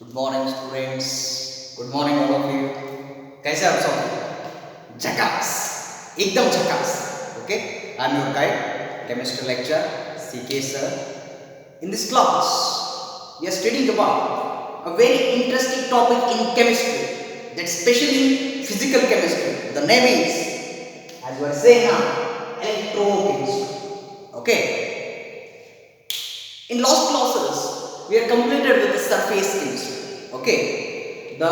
Good morning students, good morning all of you. कैसे आप सब? झकास, एकदम झकास। Okay, I am your guide, chemistry lecture CK sir. In this class, we are studying about a very interesting topic in chemistry, that's especially in physical chemistry. The name is, as we are saying now, electrochemistry. Okay, in last classes, we are completed with the surface chemistry. Okay, the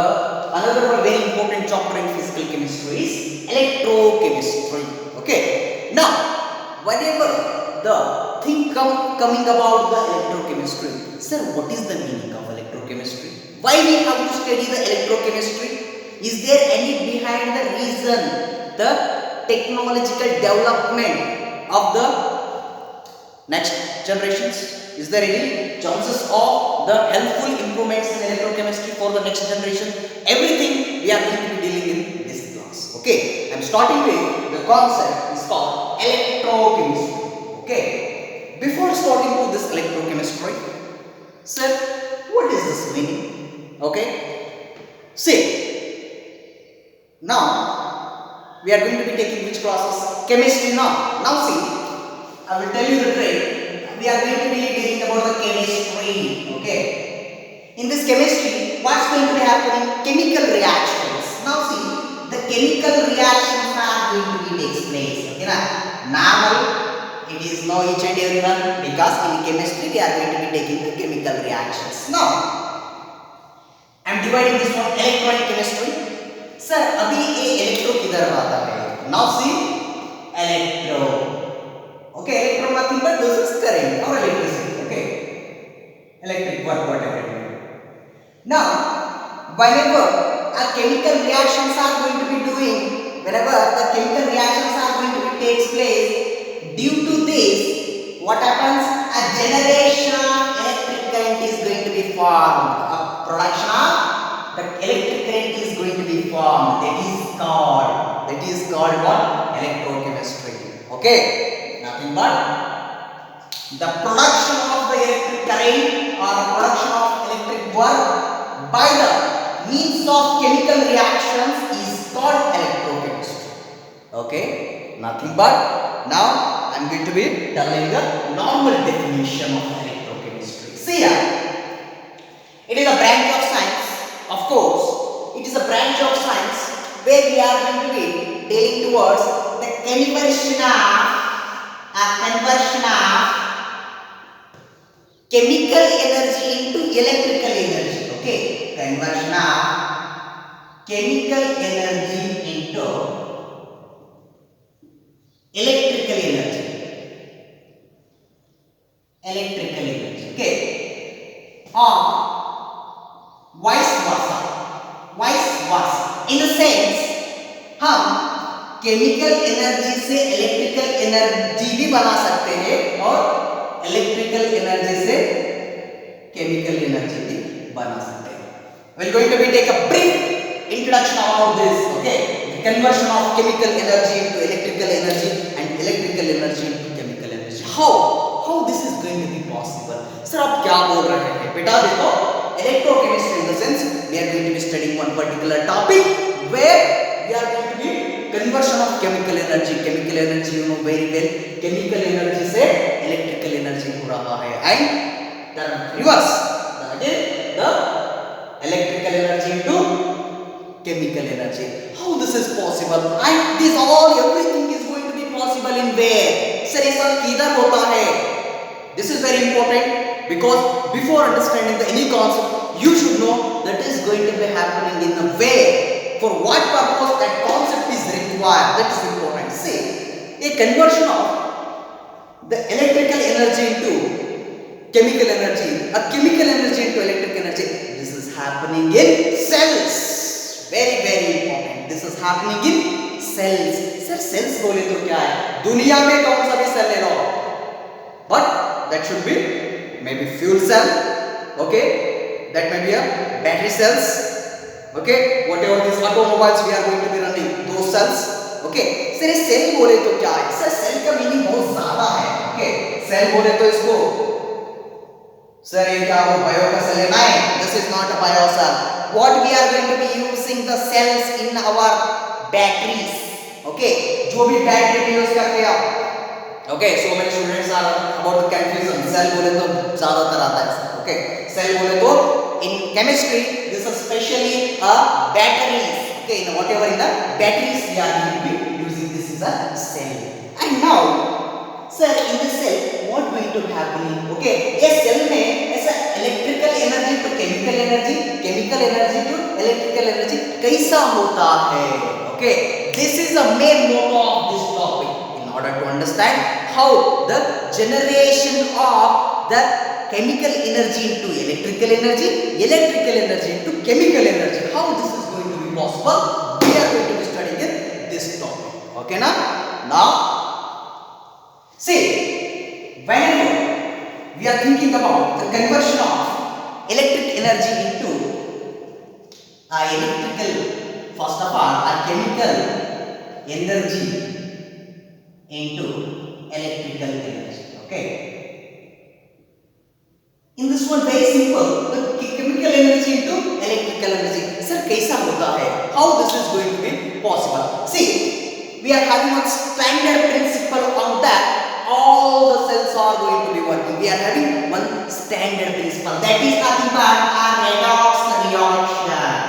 another one very important chapter in physical chemistry is electrochemistry. Okay, now whenever the thing coming about the electrochemistry, sir, what is the meaning of electrochemistry? Why we have to study the electrochemistry? Is there any behind the reason, the technological development of the next generations? Is there any chances of the helpful improvements in electrochemistry for the next generation? Everything we are going to be dealing in this class. Okay, I am starting with the concept is called electrochemistry. Okay, before starting to this electrochemistry, sir, what is this meaning? Okay, see, now we are going to be taking which classes? Chemistry. Now see, I will tell you the trick. We are going to be dealing about the chemistry. Okay, in this chemistry, what's going to be happening? Chemical reactions. Now see, the chemical reactions are going to be takes place. Okay, now it is know each and everyone, because in chemistry we are going to be taking the chemical reactions. Now I am dividing this one electronic chemistry. Sir, अभी ये electro किधर आता है? Now see, electro. Okay, electron nothing but this is current or electricity. Okay, electric work, whatever it is. Now, whenever a chemical reactions are going to be doing, whenever the chemical reactions are going to be takes place, due to this, what happens? A generation of electric current is going to be formed. A production of the electric current is going to be formed. That is called what? Electrochemistry. Okay, nothing but the production of the electric current or production of electric work by the means of chemical reactions is called electrochemistry. Okay, nothing but now I am going to be telling the normal definition of electrochemistry. See here, it is a branch of science. Of course, it is a branch of science where we are going to be dealing towards the conversion of chemical energy into electrical energy. Okay, conversion of chemical energy into electrical energy. Okay, or vice versa. In the sense, हम chemical energy से electrical energy भी बना सकते हैं और electrical energy से chemical energy भी बना सकते हैं. We are going to be take a brief introduction about this. Okay, the conversion of chemical energy into electrical energy and electrical energy into chemical energy. How this is going to be possible? Sir, आप क्या बोल रहे हैं? बेटा देखो, electrochemistry in the sense we are going to be studying one particular topic where we are going to be conversion of chemical energy. Chemical energy, you know very well, chemical energy से electrical energy हो रहा है and the reverse, that is the electrical energy into chemical energy. How this is possible? And this all everything is going to be possible in where? Sir, ये सब किधर होता है? This is very important because before understanding the any concept, you should know that is going to be happening in a way. For what purpose that concept is required, that is important. See, a conversion of the electrical energy into chemical energy, a chemical energy into electric energy, this is happening in cells. Very important. This is happening in cells. Sir, cells बोले तो क्या है? दुनिया में कौन सा भी cell ले लो, but that should be maybe fuel cell. Okay, that may be a battery cells. Okay, whatever these automobiles we are going to be running, those cells. Okay, sir, cell बोले तो क्या है? सर, सेल का meaning बहुत ज्यादा है. Okay, cell बोले तो इसको सर ये क्या वो बायो का सेल है? नहीं, this is not a bio cell. What we are going to be using the cells in our batteries. Okay, जो भी बैटरी यूज करते हैं आप. Okay, so many students are about the confusion. Cell बोले तो ज्यादातर आता है. Okay, cell बोले तो in chemistry this is specially a batteries. Okay, in whatever in the batteries we are going to be using, this is a cell. And now sir, in the cell what going to happening? Okay, ये cell में ऐसा electrical energy to chemical energy, chemical energy to electrical energy कैसा होता है? Okay, this is the main motto of this topic. In order to understand how the generation of the chemical energy into electrical energy, electrical energy into chemical energy, how this is going to be possible, we are going to be studying in this topic. Okay, now see, whenever we are thinking about the conversion of electric energy into electrical, first of all, a chemical energy into electrical energy. Okay. In this one, very simple. The chemical energy into electrical energy. Sir, कैसा होता है? How this is going to be possible? See, we are having one standard principle on that. All the cells are going to be working. We are having one standard principle. That is nothing but a redox reaction.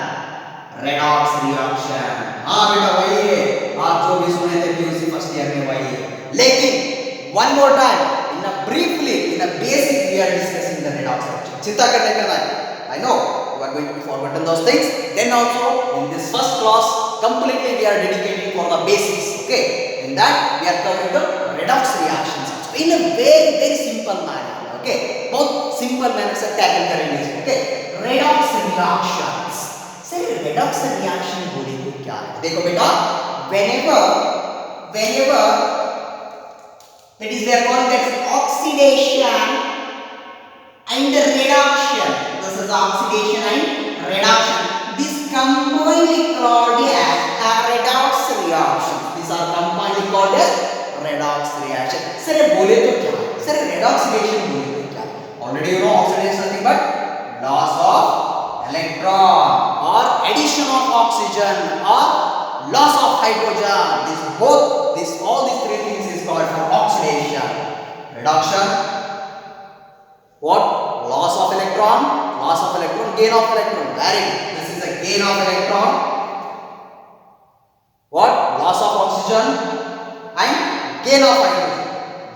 Redox reaction. हाँ बेटा वही है. आप जो भी सुने थे PUC first year में वही है. लेकिन one more time, in a briefly, in a basic, we are discussing the redox reaction. चिंता करने का नहीं. I know you are going to be forgotten those things. Then also in this first class, completely we are dedicating for the basics. Okay. In that we are covering the redox reactions in a very simple manner. Okay, बहुत simple manner से tackle करेंगे इसको. Okay, redox reactions. Sir redox reaction बोले तो क्या है? देखो बेटा, whenever that is we are calling that oxidation and reduction. This is oxidation and reduction. This combinedly called as a redox reaction. These are combinedly called as redox reaction. Sir, बोले तो क्या? Sir, redox reaction बोले तो क्या? Already you know oxidation nothing but loss of electron or addition of oxygen or loss of hydrogen. All these three things is called for oxidation. Reduction, what? Loss of electron, gain of electron. Very good. This is a gain of electron. What? Loss of oxygen and gain of hydrogen.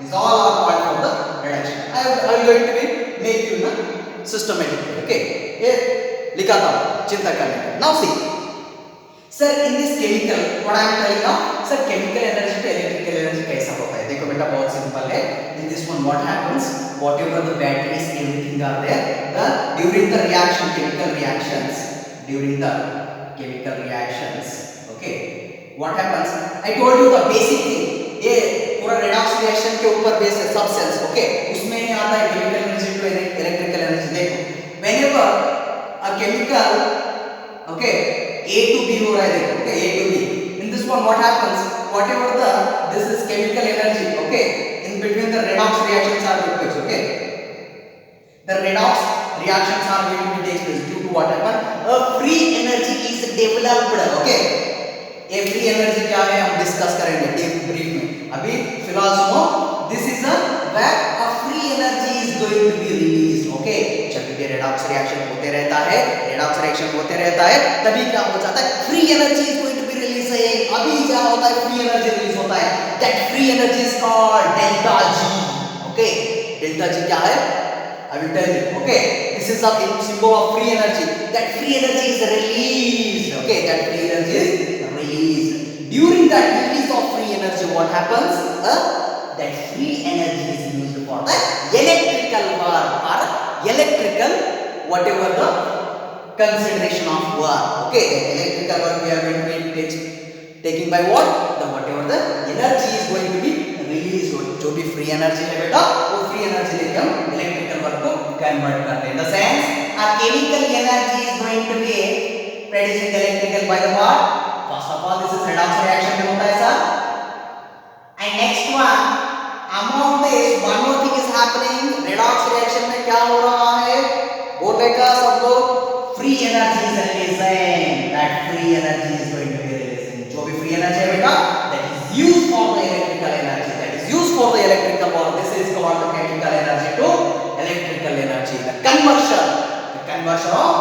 These all are called for the reduction. I am going to be make you systematically. Okay. ये लिखा था, चिंता करने. Now see, sir, in this chemical, what I am telling now, sir, chemical energy to electrical energy कैसा होता है? देखो बेटा बहुत सिंपल है. In this one, what happens? Whatever the batteries, everything are there. During the reaction, chemical reactions, okay. What happens? I told you the basic thing. ये पूरा redox reaction के ऊपर बेस है, सब cells, okay. उसमें ही आता है chemical energy to electrical energy. देखो, whenever a chemical, okay, A to B हो रहा है देखो, okay, A to B. In this one, what happens? Whatever this is chemical energy, okay. In between the redox reactions are taking place, okay. The redox reactions are going to be taking place due to what happen? A free energy is developed, okay. ये free energy क्या है हम discuss करेंगे brief में. अभी फिलहाल सुनो. This is where a free energy is going to be released, okay. जब भी redox reaction होते रहता है, तभी क्या हो जाता है? Free energy is going to be released. अभी क्या होता है? Free energy release होता है. That free energy is called delta G, okay. Delta G क्या है? I will tell you, okay. This is a symbol of free energy. That free energy is released, okay. That free energy is released. During that release of free energy, what happens? That free energy is used for the electrical work or electrical whatever the consideration of work, okay. The electrical work we are going to be taking by what? The whatever the energy is going to be released. जो भी free energy है बेटा, वो free energy लेके हम electrical work को convert करते हैं. In the sense, a chemical energy is going to be producing electrical by the what? First of all, this is redox reaction में होता है sir. And next one, among this, one more thing is happening. Redox reaction में क्या हो रहा है? बोलेगा सब लोग free energy is releasing, that free energy is going to be releasing, जो भी फ्री एनर्जी है बेटा that is used for the electrical energy, that is used for the electrical power, this is called the chemical energy to electrical energy, the conversion of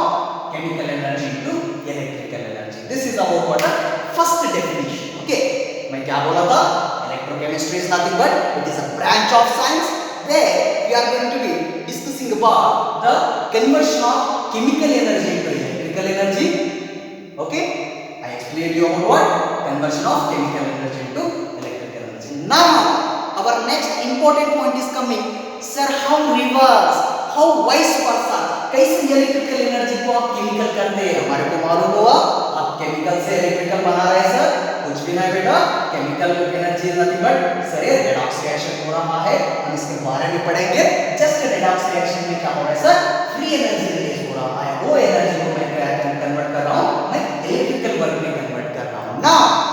chemical energy to electrical energy. This is about what the first definition. Okay, मैं क्या बोला था? Electrochemistry is nothing but it is a branch of science where we are going to be discussing about the conversion of chemical energy into electrical energy. Okay, I explained you about what conversion of chemical energy into electrical energy. Now our next important point is coming. Sir how reverse, how vice versa, कैसे electrical energy को आप chemical करते हैं? हमारे को मालूम हुआ आप केमिकल से इलेक्ट्रिकल बना रहे हैं सर, कुछ भी नहीं बेटा, chemical energy is nothing but sir ये रेडॉक्स रिएक्शन हो रहा है, हम इसके बारे में पढ़ेंगे। जस्ट रेडॉक्स रिएक्शन में क्या हो रहा है सर, फ्री एनर्जी रिलीज हो रहा है, वो एनर्जी को मैं क्या कन्वर्ट कर रहा हूं, मैं इलेक्ट्रिकल वर्क में कन्वर्ट कर रहा हूं। Now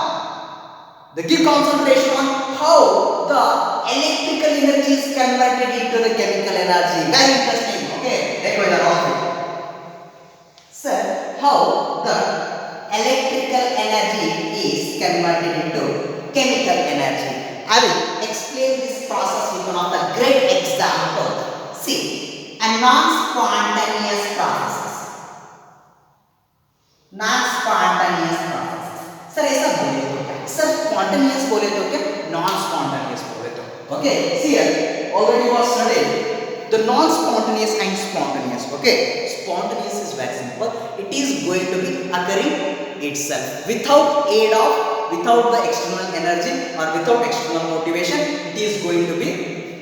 the key concentration on how the electrical energy is converted into the chemical energy, very interesting. Okay, देखो इधर आओ sir, how the electrical energy is converted into chemical energy. I will explain this process with one of the great example. See, a non-spontaneous process, non-spontaneous process. Sir ऐसा बोलिए तो क्या? Sir spontaneous बोले तो क्या, non spontaneous बोले तो? Okay, see here already was studied the non spontaneous and spontaneous. Okay, spontaneous is very simple, it is going to be occurring itself without aid of, without the external energy or without external motivation, it is going to be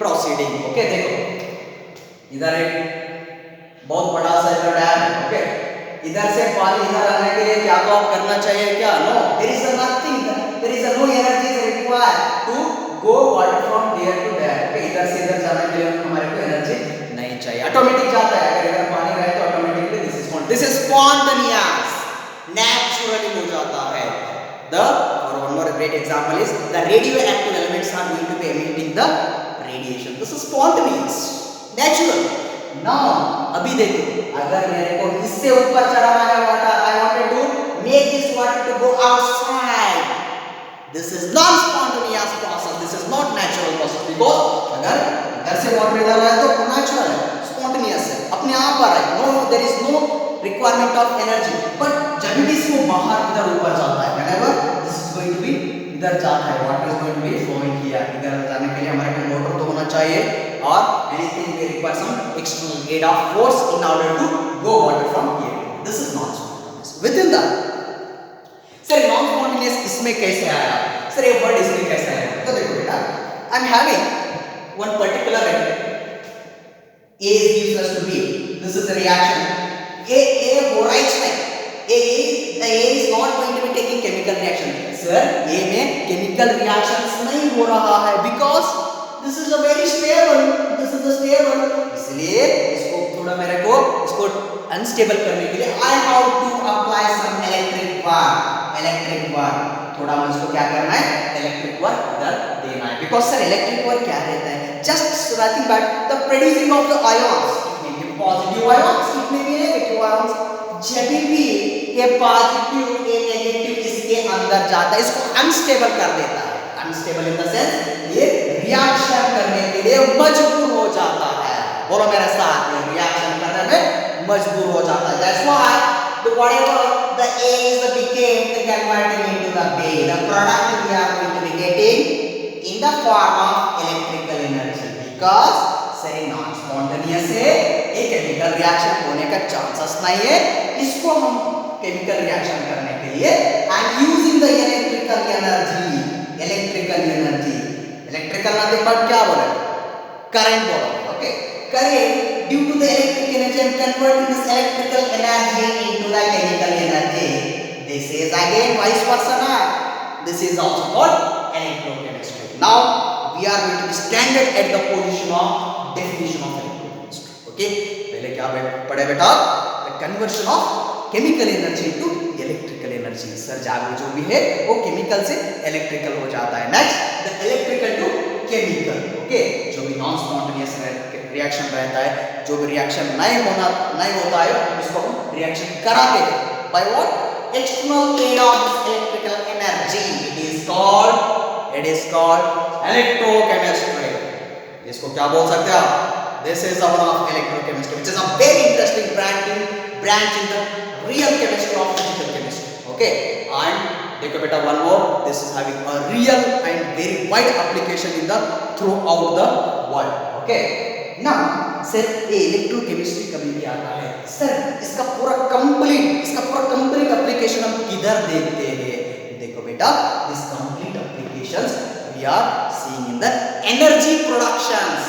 proceeding. Okay, देखो इधर एक बहुत बड़ा सा dam है, okay, इधर से पानी इधर आने के लिए क्या तो आप करना चाहिए क्या? No, there is nothing, there is no energy required to go water from there to there. Okay, इधर से इधर जाने के लिए हमारे को एनर्जी नहीं चाहिए, ऑटोमेटिक जाता है। अगर इधर पानी रहे तो automatically this is spontaneous, naturally हो जाता है। द और one more great example is the radioactive elements are going to be emitting the radiation, this is spontaneous, natural. Now अभी देखो, अगर मेरे को इससे ऊपर चढ़ाना है water, I wanted to make this water to go outside, this is non spontaneous process, this is not natural process, because अगर इधर से वाटर इधर आया तो नेचुरल है, स्पॉन्टेनियस है, अपने आप आ रहा है, no there is no requirement of energy. But जब भी इसको बाहर इधर ऊपर जाता है, whenever this is going to be इधर जाता है, water is going to be flowing here, इधर जाने के लिए हमारे को मोटर तो होना चाहिए or anything we require some external aid of force in order to go water from here. This is non spontaneous. Within the sir non spontaneous इसमें कैसे आया? सर ये वर्ड इसमें कैसे आया? तो देखो बेटा, I am having one particular A is gives us to B. This is a reaction. A हो रहा है इसमें, A is not going to be taking chemical reaction. Sir A में chemical reactions नहीं हो रहा है because this is a very stable, this is a stable, इसलिए इसको थोड़ा मेरे को इसको अनस्टेबल करने के लिए I have to apply some electric work, थोड़ा मुझको क्या करना है, इलेक्ट्रिक वर्क इधर देना है। बिकॉज सर इलेक्ट्रिक वर्क क्या रहता है, just nothing but the producing of the ions, it may B positive ions, it may B negative ions. जब भी ये पॉजिटिव ये नेगेटिव इसके अंदर जाता है, इसको अनस्टेबल कर देता है, अनस्टेबल इन द सेंस ये रिएक्शन करने के लिए मजबूर हो जाता है। बोलो मेरे साथ, ये रिएक्शन करने में मजबूर हो जाता है। That's why the whatever the A is became the converting into the B, the product we are going to be getting in the form of electrical energy, because say non spontaneous है, ये chemical reaction होने का chances नहीं है, इसको हम chemical reaction करने के लिए and using the electrical energy nothing but क्या बोले, current बोलो, okay, current due to the electric energy and converting this electrical energy into the chemical energy. This is again vice versa na. This is also called electrochemistry. Now we are going to be standard at the position of definition of electrochemistry. Okay, पहले क्या पढ़े बेटा, the conversion of chemical energy into electrical energy. Sir जागरूक जो भी है वो chemical से electrical हो जाता है. Next the electrical to chemical. Okay, जो भी non spontaneous रिएक्शन रहता है, जो भी रिएक्शन नहीं होता है उसको हम रिएक्शन कराते हैं by what external aid of electrical energy. It is called electrochemistry. इसको क्या बोल सकते हैं आप? This is the one of electrochemistry, which is a very interesting branch in the real chemistry of physical chemistry. Okay, and देखो बेटा one more, this is having a real and very wide application in the throughout the world. Okay, now sir ये electrochemistry कभी भी आता है sir, इसका पूरा complete application हम किधर देखते हैं? देखो बेटा, this complete applications we are seeing in the energy productions.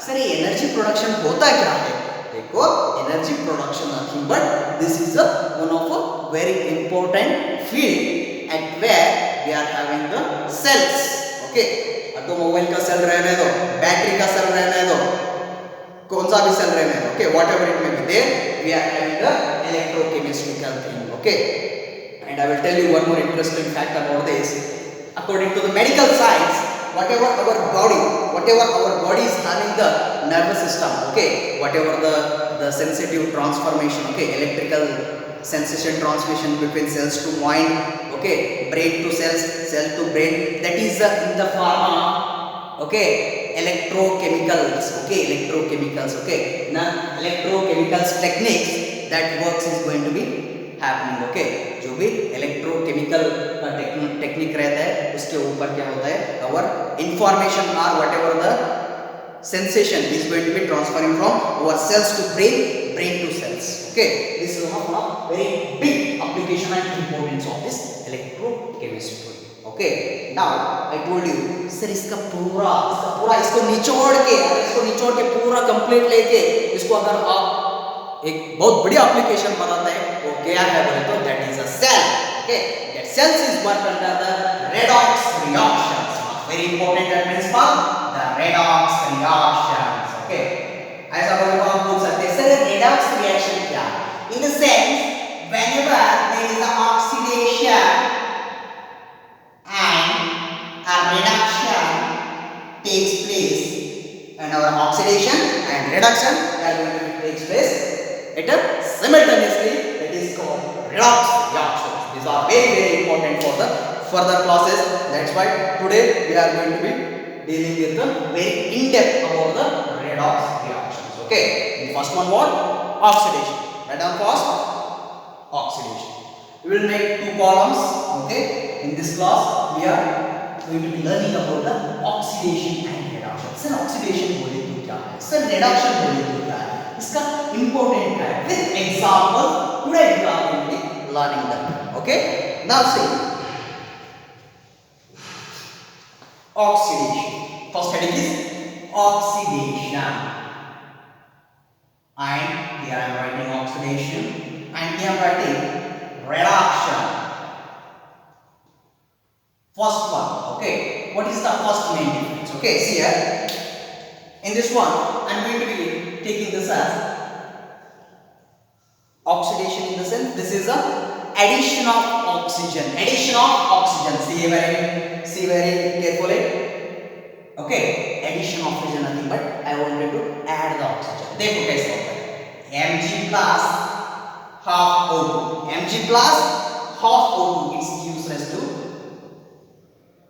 Sir ये एनर्जी प्रोडक्शन होता क्या है? देखो, energy production nothing but this is one of a very important field at where we are having the cells. Okay, automobile का cell रहने दो, battery का cell रहने दो, कौन सा भी सेल रहने दो, okay, whatever it may be, there we are having the electrochemistrical thing. Okay, and I will tell you one more interesting fact about this. According to the medical science, whatever our body is having the nervous system, okay, whatever the sensitive transformation, okay, electrical sensation transmission between cells to mind, okay, brain to cells, cell to brain, that is in the form of, okay, electrochemicals. Okay, now electrochemicals techniques that works is going to be happening. Okay, जो भी electrochemical का technique रहता है उसके ऊपर क्या होता है, our information or whatever the sensation is going to be transferring from our cells to brain to cells. Okay, this is one of very big application and importance of this electrochemistry. Okay, now I told you sir, इसका पूरा इसको निचोड़ के पूरा complete लेके इसको अगर आप एक बहुत बड़ी एप्लीकेशन बनाता है, वो क्या है बोले तो that is a cell. Okay, that cells is work under the redox reactions. Very important, that means for the redox reactions. Okay, ऐसा बोले तो आप बोल सकते हैं सर रेडॉक्स रिएक्शन क्या है? In the sense whenever there is a oxidation and a reduction takes place, and our oxidation and reduction are going to take place at a simultaneously, that is called redox reactions. These are very important for the further classes. That's why today we are going to be dealing with the very in depth about the redox reactions. Okay, the first one what? Oxidation. Right down first, oxidation. We will make two columns. Okay, in this class we are going to be learning about the oxidation and reduction. Sir, oxidation बोले तो क्या है? Sir, reduction बोले तो क्या है? इसका important क्या है? With example, today we are going to be learning that. Okay, now see oxidation. First heading is oxidation, and here I am writing oxidation, and here I am writing reduction. First one, okay, what is the first main difference? Okay, see here, in this one I am going to be taking this as oxidation, in the sense this is a addition of oxygen. See very carefully. Okay, addition of oxygen nothing but I wanted to add the oxygen. देखो कैसे होता है, Mg plus half O2, Mg plus half O2 is useless to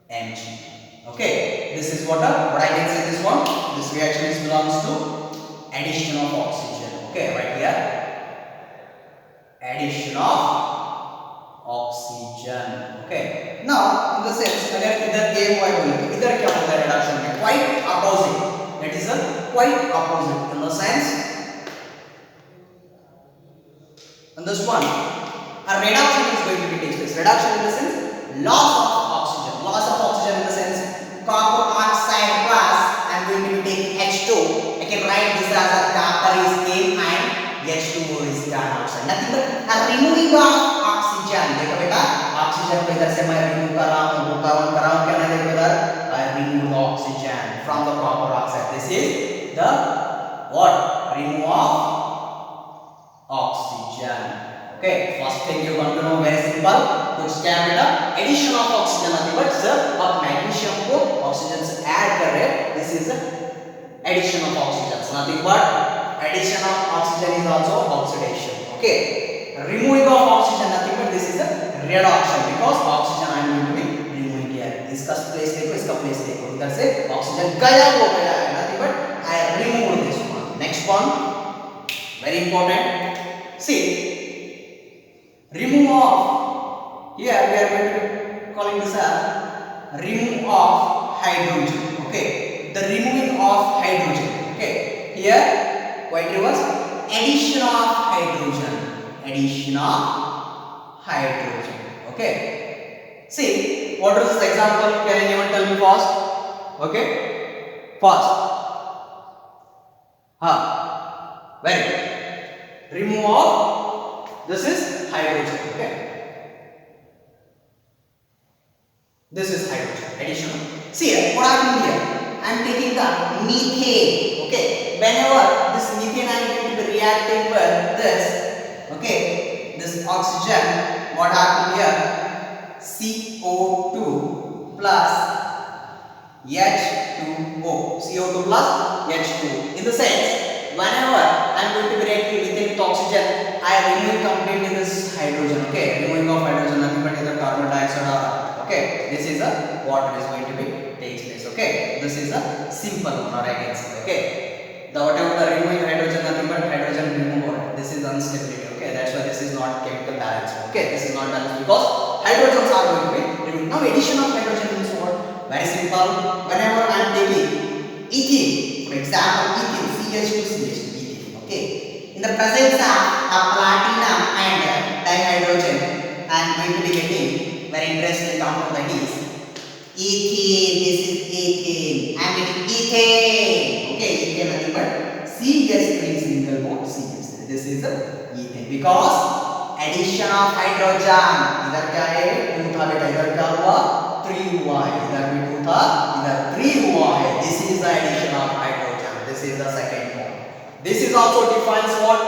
Mg. Okay, this is what I can say. This one, this reaction belongs to addition of oxygen. Okay, right here, addition of oxygen. Okay, now in the sense अगर इधर A हुआ है बोले तो इधर क्या होता है reduction में? Quite opposite. That is a quite opposite in the sense. In this one, a reduction is going to be takes place. Reduction in the sense loss of oxygen. Loss of oxygen in the sense copper oxide plus I am going to be taking H2. I can write this as a copper is came and H2O is dioxide. Nothing but a removing of oxygen. देखो बेटा, oxygen को इधर से मैं remove कर रहा हूँ, भूतावन कर रहा हूँ, क्या नहीं देखो इधर, I remove the oxygen from the copper oxide. This is the what? Remove of oxygen. Okay, first thing you want to know very simple. कुछ क्या बेटा, addition of oxygen आती है, but सर आप magnesium को oxygen से add कर रहे हैं. This is addition of oxygen. So nothing but addition of oxygen is also oxidation. Okay. Removing of oxygen, nothing but this is a reduction because oxygen I am going to be removing here. इसका place देखो, इसका place देखो. इधर से oxygen गायब हो गया है. Nothing but I remove this one. Next one, very important. See, remove of. Here we are going to calling this as remove of hydrogen. Okay, the removing of hydrogen. Okay, here quite reverse. Addition of hydrogen. Addition of hydrogen. Okay. See, what is this example? Can anyone tell me fast? Okay, fast. Very good. Remove of. This is hydrogen. Okay. This is hydrogen. Addition. See here, what happened here? I am taking the methane. Okay. Whenever this methane I am going to be reacting with this, okay, this oxygen, what happened here? CO2 plus H2O. CO2 plus H2O. In the sense, whenever I am going to be reacting methane with oxygen, I remove completely this hydrogen. Okay. Removing of hydrogen, nothing but either carbon dioxide. Okay, this is a water is going to be takes place. Okay, this is a simple one, or I can say. Okay, the whatever the removing hydrogen, nothing but hydrogen remove water. This is instability. Okay, that's why this is not chemical balance. Okay, this is not balanced because hydrogens are going to be removed. Now addition of hydrogen means what? Very simple. Whenever I am taking ethene, for example, ethene CH2 CH2 ethene. Okay, in the presence of platinum and dihydrogen, I am going to be getting very interesting compound that is ethane. This is ethane. I am getting ethane. Okay, ethane nothing but CH3 single bond CH3. This is the ethane because addition of hydrogen. इधर क्या है? 2 था बेटा. इधर क्या हुआ? 3 हुआ है. इधर भी 2 था. इधर 3 हुआ है. This is the addition of hydrogen. This is the second one. This is also defines what?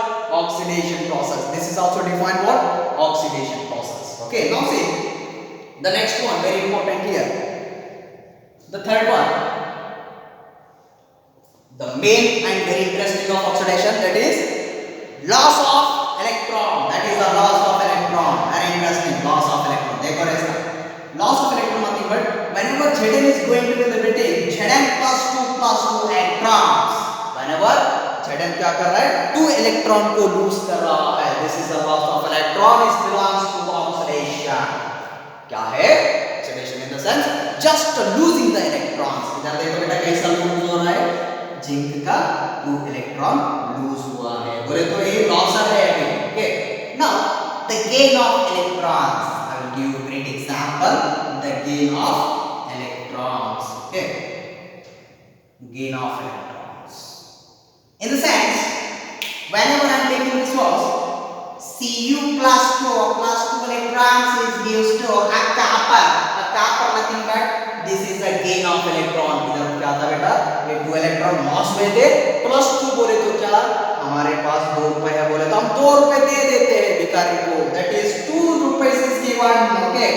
Oxidation process. This is also define what? Oxidation process. Okay, now see. The next one, very important here. The third one, the main and very interesting of oxidation, that is loss of electron. That is the loss of electron. Very interesting, loss of electron. देखो ऐसा loss of electron nothing but whenever Zn is going to be liberating Zn plus 2 electrons. Whenever Zn क्या कर रहा है? 2 electron को lose कर रहा है. This is the loss of electron. It belongs to oxidation. क्या है? Oxidation in the sense just losing the electrons. इधर देखो बेटा कैसा लूज हो रहा है? जिंक का 2 इलेक्ट्रॉन लूज हुआ है. बोले तो ये लॉसर है अभी. Okay, now the gain of electrons. I will give you great example. The gain of electrons. Okay, gain of electrons in the sense whenever I am taking this was Cu plus 2 electrons is gives to a copper. A copper nothing but this is the gain of electron. इधर क्या था बेटा? ये 2 electron loss हुए थे. Plus 2 बोले तो क्या? हमारे पास 2 रुपए है. बोले तो हम 2 रुपए दे देते हैं भिखारी को. That is 2 rupees is given. Okay,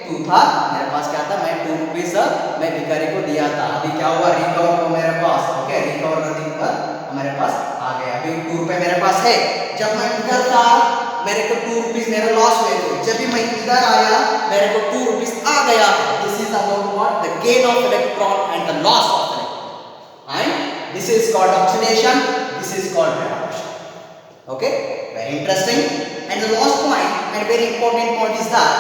2 था मेरे पास. क्या था? मैं 2 rupees मैं भिखारी को दिया था. अभी क्या हुआ? रिकवर हो मेरे पास. ओके, रिकवर नथिंग पर हमारे पास आ गया. अभी 2 रुपए मेरे पास है. जब मैं इधर था मेरे को 2 रुपीस मेरे लॉस हुए थे. जब भी मैं इधर आया मेरे को 2 रुपीस आ गया. This is about what? The gain of electron and the loss of electron. And this is called oxidation. This is called reduction. Okay, very interesting. And the last point and very important point is that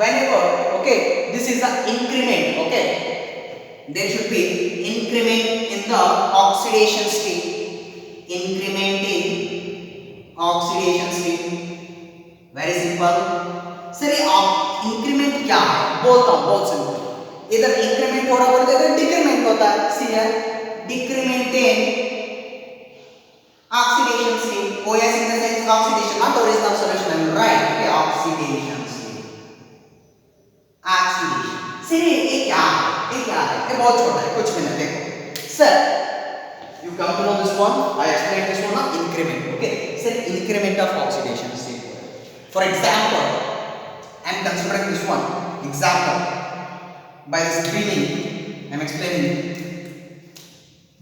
whenever, okay, this is the increment. Okay, there should be increment in the oxidation state. Increment in oxidation state. Very simple. Sir ये increment क्या है? बोलता हूँ बहुत simple. इधर increment हो रहा बोलते इधर डिक्रीमेंट होता है. सी है decrement in oxidation state. OS in the sense oxidation, not original solution. I'm right. Okay, oxidation state. Oxidation. Sir ये क्या है? ये क्या है? ये बहुत छोटा है. कुछ भी नहीं. देखो sir, you come to know this one. I explained this one now. Increment. Okay, sir, increment of oxidation state. For example, I am considering this one example by screening. I am explaining.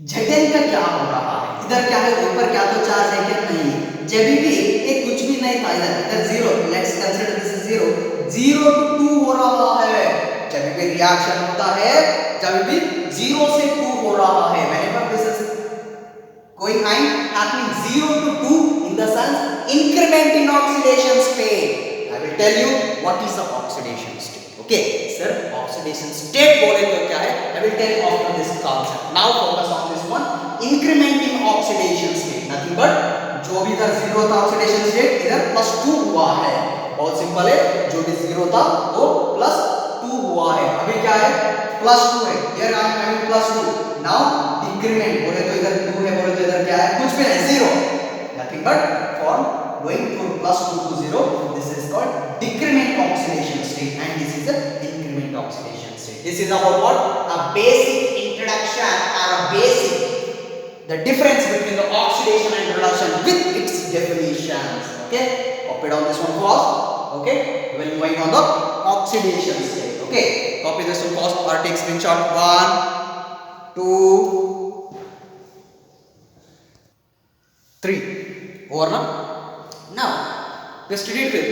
Zn का क्या हो रहा है, इधर क्या है, ऊपर क्या तो चार्ज है क्या, नहीं है। जब भी ये कुछ भी नहीं था, इधर zero, let's consider this is zero, 0 to 2 हो रहा है। जब भी रिएक्शन होता है, जब भी 0 से 2 हो रहा है, whenever this is going on happening 0 to 2 in the sense increment in oxidation state. I will tell you what is the oxidation state. Okay sir, oxidation state बोले तो क्या है, I will tell you after this concept. Now focus on this one, increment in oxidation state, nothing but जो भी इधर 0 था oxidation state, इधर +2 हुआ है। बहुत सिंपल है, जो भी 0 था वो +2 हुआ है। अभी क्या है, +2 है, here I am having +2, now increment बोले तो इधर 2 है, बोले तो इधर क्या है, कुछ भी नहीं, 0, nothing but from going from +2 to 0, this is called decrement oxidation state and this is a increment oxidation state. This is about what, a basic introduction or a basic, the difference between the oxidation and reduction with its definitions. Okay, copy down this one first. Okay, we will going on the oxidation state. Okay, copy this one first or take screenshot. 1 2 3 over now we studied with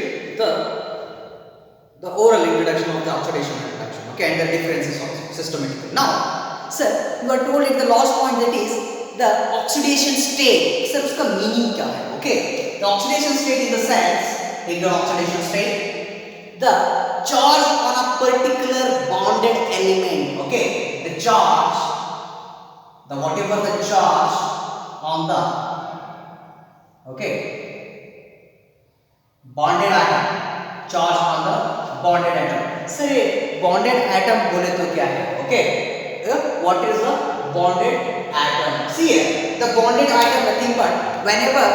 the oral introduction of the oxidation and reduction, okay, and the differences also systematically. Now sir, you are told at the last point, that is the oxidation state. Sir, uska meaning kya hai? Okay, the oxidation state in the sense, in the oxidation state, the charge on a particular bonded element, okay, the charge, the whatever the charge on the, okay, bonded atom, charge on the bonded atom. Sir, bonded atom बोले तो क्या है, okay, what is the bonded atom? See here, the bonded atom nothing but whenever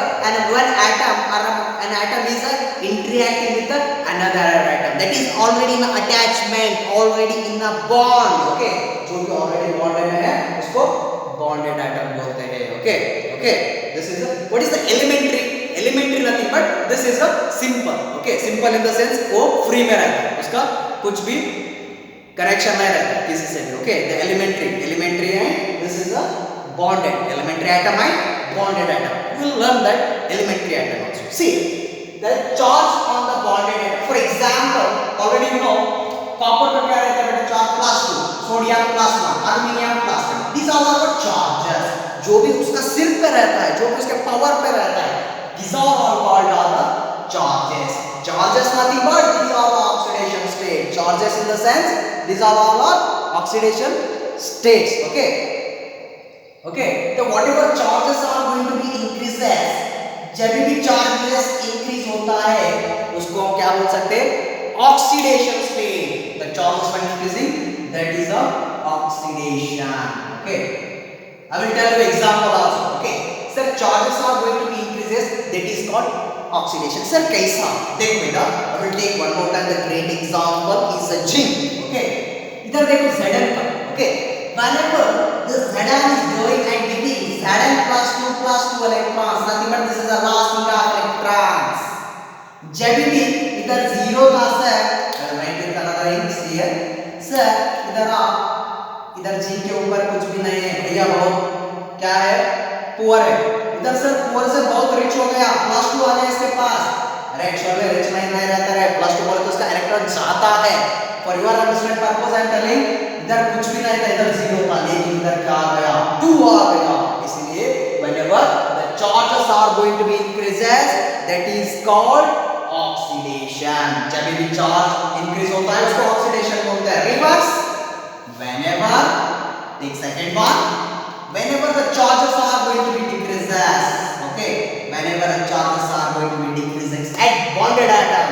one atom or an atom is interacting with another atom, that is already in attachment, already in a bond, okay, जो भी already bonded है उसको bonded atom बोलते हैं। okay, okay, this is what is the elementary nothing but this is a simple, okay, simple in the sense वो free में रहता है, उसका कुछ भी कनेक्शन नहीं रहता किसी से भी, okay, the elementary and this is a bonded elementary atom and bonded atom. We will learn that elementary atom also. See the charge on the bonded atom, for example already you know copper का क्या रहता है बेटा, charge +2, sodium +1, aluminium +1, these all are the charges, जो भी उसका सिर पे रहता है, जो भी उसके पावर पे रहता है, these are all called are the charges. Charges nothing but these are the oxidation state. Charges in the sense these are all oxidation states. Okay, okay, so whatever charges are going to be increases, जब भी charges increase होता है उसको हम क्या बोल सकते हैं, oxidation state. The charges are increasing, that is a oxidation. Okay, I will tell you example also. Okay, sir, charges are going to be increases, that is called oxidation. Sir, कैसा, देखो बेटा, I will take one more time the great example is a zinc. Okay, इधर देखो Zn का, okay, whenever the Zn is going and giving Zn +2 electrons, nothing but this is the last thing of electrons. जब भी इधर 0 था sir, I will write it another here. Sir, इधर zinc के ऊपर कुछ भी नहीं है भैया, बहुत क्या है, पुअर है। इधर सर पुअर से बहुत रिच हो गया, +2 आ गया इसके पास, अरे एक्चुअली रिच नहीं रहता है, +2 बोले तो उसका इलेक्ट्रॉन जाता है। For your understanding purpose I am telling, इधर कुछ भी नहीं था, इधर 0 था, लेकिन इधर क्या आ गया, 2 आ गया। इसलिए whenever the charges are going to be increases, that is called oxidation. जब भी चार्ज इंक्रीज होता है उसको ऑक्सीडेशन बोलते हैं। Reverse, whenever, take second one, whenever the charges are going to be decreases, okay, whenever the charges are going to be decreases at bonded atom,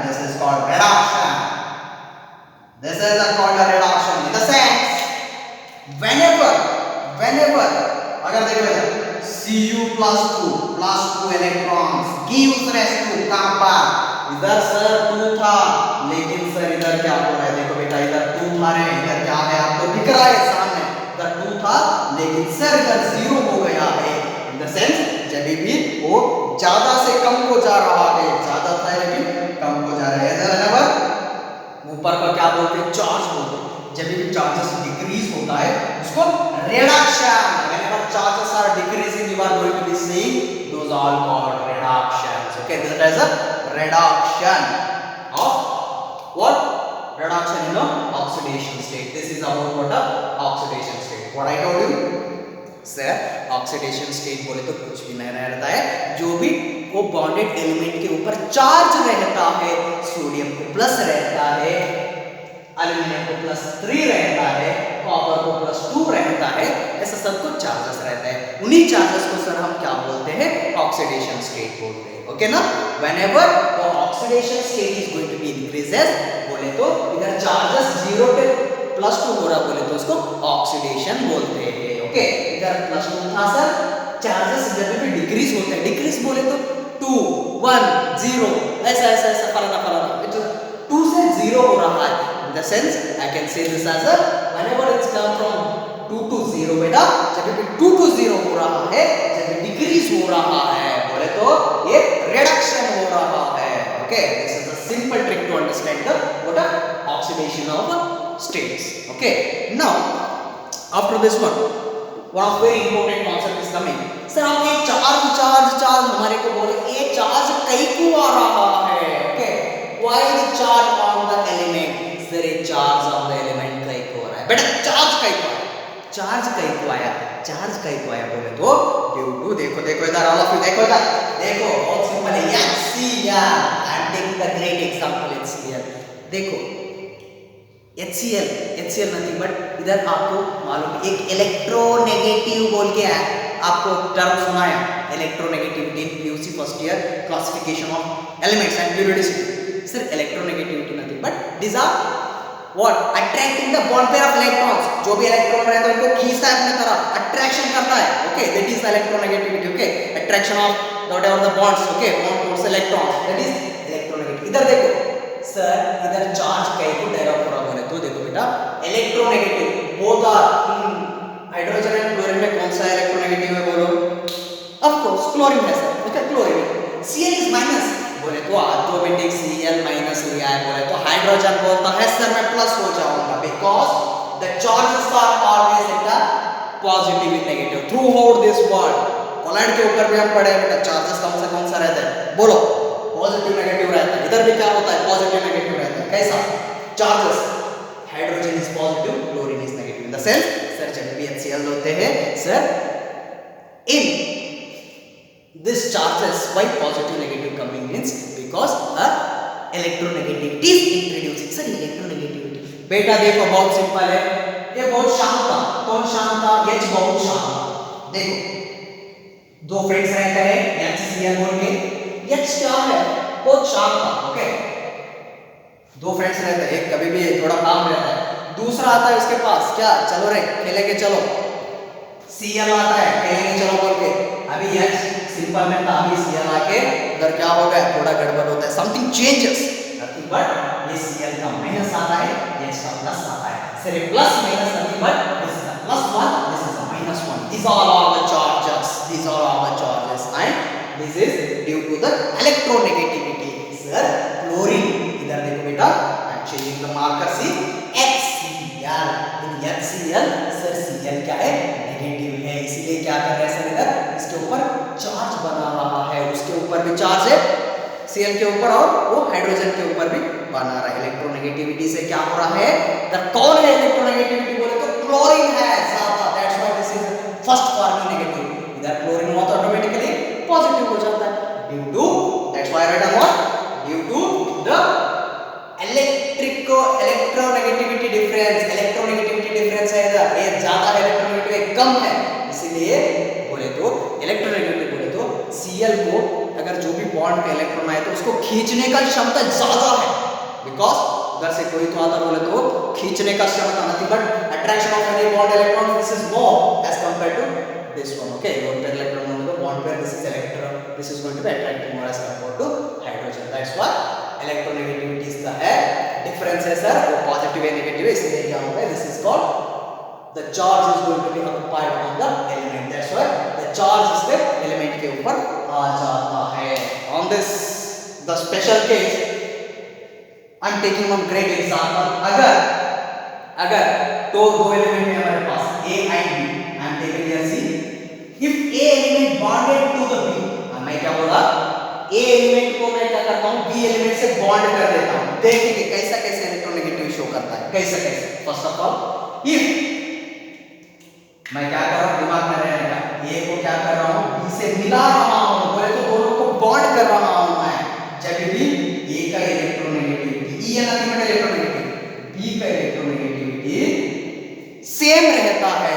this is called reduction. This is called a reduction in the sense whenever अगर देखो Cu+2 electrons gives rise to copper, इधर sir 2 था, लेकिन sir इधर क्या हो रहा है, देखो बेटा इधर 2 था रे, इधर क्या है आपको दिख रहा है सामने, इधर 2 था लेकिन सर इधर 0 हो गया है। इन द सेंस जब भी वो ज्यादा से कम को जा रहा है, ज्यादा था लेकिन कम को जा रहा है, इधर ऊपर का क्या बोलते हैं, चार्ज बोलते हैं। जब भी चार्जेस डिक्रीज होता है उसको reduction. Whenever charges are decreasing, you are going to be seeing those are called reductions. Okay, that is a reduction of what? Reduction in the oxidation state. This is about what the oxidation state. What I told you, sir, oxidation state बोले तो कुछ भी नहीं रहता है, जो भी वो बॉन्डेड एलिमेंट के ऊपर चार्ज रहता है, सोडियम को प्लस रहता है, एल्यूमिनियम को +3 रहता है, कॉपर को +2 रहता है, ऐसा सब कुछ चार्जेस रहता है। उन्हीं चार्जेस को सर हम क्या बोलते हैं? ऑक्सीडेशन स्टेट बोलते हैं। ओके ना? Whenever the oxidation state is going to be increases, बोले तो इधर चार्जेस 0 पे +2 हो रहा, बोले तो उसको ऑक्सीडेशन बोलते हैं। ओके, इधर +2 था सर, चार्जेस जब भी डिक्रीज होते हैं, डिक्रीज बोले तो 2 1 0 ऐसा ऐसा ऐसा फलाना फलाना, 2 से 0 हो रहा है। In the sense, I can say this as a whenever it's come from 2 to 0 बेटा, जब भी 2 to 0 हो रहा है, जब भी डिक्रीज हो रहा है, बोले तो ये रिडक्शन हो रहा है। Okay, this is a simple trick to understand the what are oxidation of states. Okay, now after this one of very important concept is coming. Sir आप ये चार्ज हमारे को बोले, ये चार्ज कई को आ रहा है। Okay, why the charge on the element? Sir ये चार्ज ऑन द एलिमेंट कई को आ रहा है बेटा, चार्ज कई को आया बोले तो ड्यू टू, देखो इधर, ऑल ऑफ यू देखो इधर, देखो बहुत सिंपल है, HCl, I am taking the great example HCl। देखो HCl नथिंग बट, इधर आपको मालूम एक इलेक्ट्रोनेगेटिव बोल के है, आपको टर्म सुना है electronegativity in PUC first year classification of elements and periodicity. Sir electronegativity nothing but this are what? Attracting the bond pair of electrons, जो भी इलेक्ट्रॉन रहता है उनको खींचता है अपने तरफ, अट्रैक्शन करता है। Okay, that is electronegativity. Okay, attraction of whatever the bonds, okay, bond towards electrons, that is electronegative. इधर देखो सर, इधर चार्ज कई को डेवलप हो रहा है, तो देखो बेटा electronegative both are, hydrogen and chlorine में कौन सा इलेक्ट्रोनेगेटिव है बोलो? ऑफ कोर्स क्लोरीन है sir. Okay, chlorine. Cl is minus, बोले तो ऑटोमेटिक Cl माइनस लिया है, बोले तो हाइड्रोजन बोलता है सर मैं प्लस हो जाऊंगा, because the charges are always at the positive and negative throughout this world. Colloid के ऊपर भी हम पढ़े हैं बेटा, चार्जेस कौन सा रहता है बोलो? पॉजिटिव नेगेटिव रहता है। इधर भी क्या होता है? पॉजिटिव नेगेटिव रहता है। कैसा? Charges, hydrogen is positive, chlorine is negative. In the sense sir जब भी HCl होते हैं sir, in this charges why positive negative coming means because a electronegativity is introducing। Sir electronegativity बेटा देखो बहुत सिंपल है, ये बहुत शांत था, कौन शांत था? H बहुत शांत था। देखो दो फ्रेंड्स रहते हैं HCl बोल के, H क्या है? बहुत शांत था। ओके, दो फ्रेंड्स रहते हैं, एक कभी भी थोड़ा काम रहता है, दूसरा आता है उसके पास, क्या चलो रे खेलेंगे चलो, Cl आता है खेलेंगे चलो बोल के, अभी H सिंपल में था, अभी Cl आके उधर क्या हो गया? थोड़ा गड़बड़ होता है, समथिंग चेंजेस, नथिंग बट ये Cl का माइनस आता है, H का प्लस आता है। सिर्फ plus minus nothing but this is the +1, this is the -1, these all are the charges, and this is due to the electronegativity। Sir chlorine, इधर देखो बेटा, I am changing the marker, see HCl, in HCl sir Cl क्या है? Negative है, इसीलिए क्या कर रहे हैं सर, इधर इसके ऊपर चार्ज बना रहा है, उसके ऊपर भी चार्ज है Cl के ऊपर, और वो हाइड्रोजन के ऊपर भी बना रहा है। इलेक्ट्रोनेगेटिविटी से क्या हो रहा है? द कौन है इलेक्ट्रोनेगेटिविटी बोले तो क्लोरीन है ज्यादा, that's why this is first form negative. इधर क्लोरीन हुआ तो ऑटोमेटिकली पॉजिटिव हो जाता है, due to, that's why right what? Due to the electronegativity difference. Electronegativity difference है इधर, ये ज्यादा है इलेक्ट्रोनेगेटिविटी कम है, इसीलिए बोले तो इलेक्ट्रोनेगेटिविटी बोले तो Cl को अगर जो भी बॉन्ड पे इलेक्ट्रॉन आए तो उसको खींचने का क्षमता ज्यादा है, बिकॉज उधर से कोई तो आता बोले तो खींचने का क्षमता nothing but attraction of any bond electron this is more as compared to this one। Okay, bond pair electron on the bond pair, this is electron, this is going to be attracting more as compared to hydrogen। that's why electronegativity is the difference है sir, वो positive है negative है, इसलिए क्या होगा? this is called the charge is going to be occupied on the element, that's why the charge is the element के ऊपर आ जाता है। on this the special case I am taking one great example। अगर दो element है हमारे पास A and B, I am taking here C. If A element bonded to the B, मैं क्या बोला, A एलिमेंट को मैं क्या करता हूँ, B एलिमेंट से बॉन्ड कर देता हूँ. देखेंगे कैसा कैसे इलेक्ट्रोनेगेटिव शो करता है, कैसा कैसे. फर्स्ट ऑफ ऑल if मैं क्या कर रहा हूँ, दिमाग में रहेगा, A को क्या कर रहा हूँ, B से मिला रहा हूँ, बोले तो दोनों को बॉन्ड कर रहा हूँ मैं. जब भी A का इलेक्ट्रोनेगेटिविटी E है ना, इलेक्ट्रोनेगेटिविटी B का इलेक्ट्रोनेगेटिविटी सेम रहता है.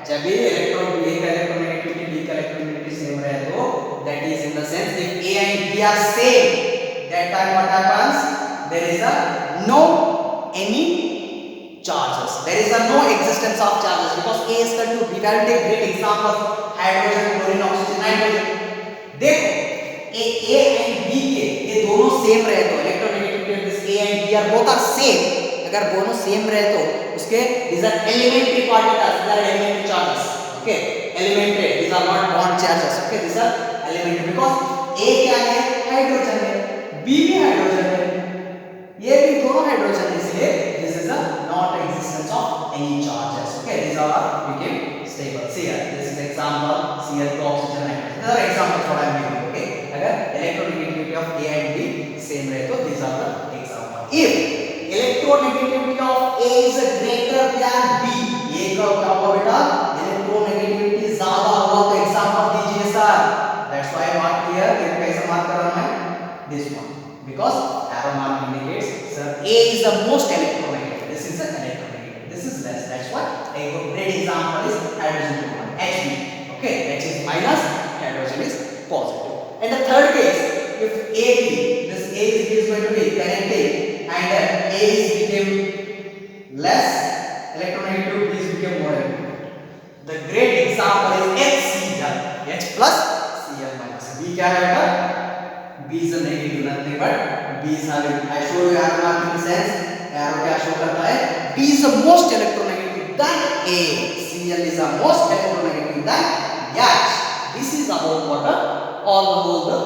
जब भी इलेक्ट्रॉन A का इलेक्ट्रोनेगेटिविटी B का इलेक्ट्रोनेगेटिविटी सेम रहे तो that is in the sense if A and B are same, that time what happens, there is a no any charges, there is a no existence of charges because A is equal to B. We will take great example, hydrogen, chlorine, oxygen, nitrogen. देखो A and B के ये दोनों same रहे तो electronegativity of this A and B are both are same. अगर दोनों same रहे तो उसके these are elementary particles, these are elementary charges. Okay, elementary, these are not bond charges. Okay, these are elementary because A क्या है, hydrogen है, B भी hydrogen है, ये भी दोनों हाइड्रोजन है, इसलिए this is a not existence of any charges. Okay, these are became stable. See here, this is example Cl2 oxygen nitrogen. These are examples what I am giving. Okay, अगर electronegativity of A and B same रहे तो these are the example. If electronegativity of A is greater than B, A का क्या होगा बेटा, electronegativity ज्यादा हुआ तो एग्जांपल दीजिए sir. That's why I mark here, ये कैसे मार्क कर रहा हूं मैं, this one, because arrow mark indicates sir A is the most electronegative, this is the electronegative, this is less. That's why a great example is hydrogen atom Hb. Okay, H is minus, hydrogen is positive. And the third case, if AB, this A is going to be kinetic and A is became less electronegative, B is became more electronegative. The great example is HCl, H plus Cl minus. B क्या है बेटा, B is a negative, nothing but B is having, I show you arrow mark in the sense, arrow क्या show करता है, B is the most electronegative than A, Cl is the most electronegative than H. This is about what all the whole the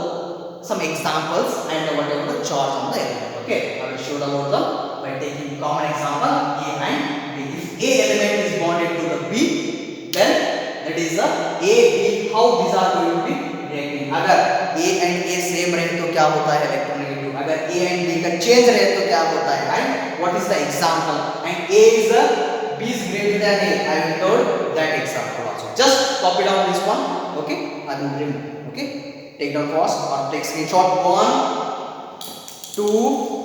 some examples and whatever the charge on the element. Okay, I will show about them by taking common example A and B. If A element is bonded to the B, then that is the A, B, how these are going to be reacting. अगर A and A same रहे तो क्या होता है electronegative, अगर A and B का change रहे तो क्या होता है, and what is the example, and A is the B is greater than A, I will told that example also. Just copy down this one. Okay, I will bring. Okay, take down pause or take screenshot. 1, 2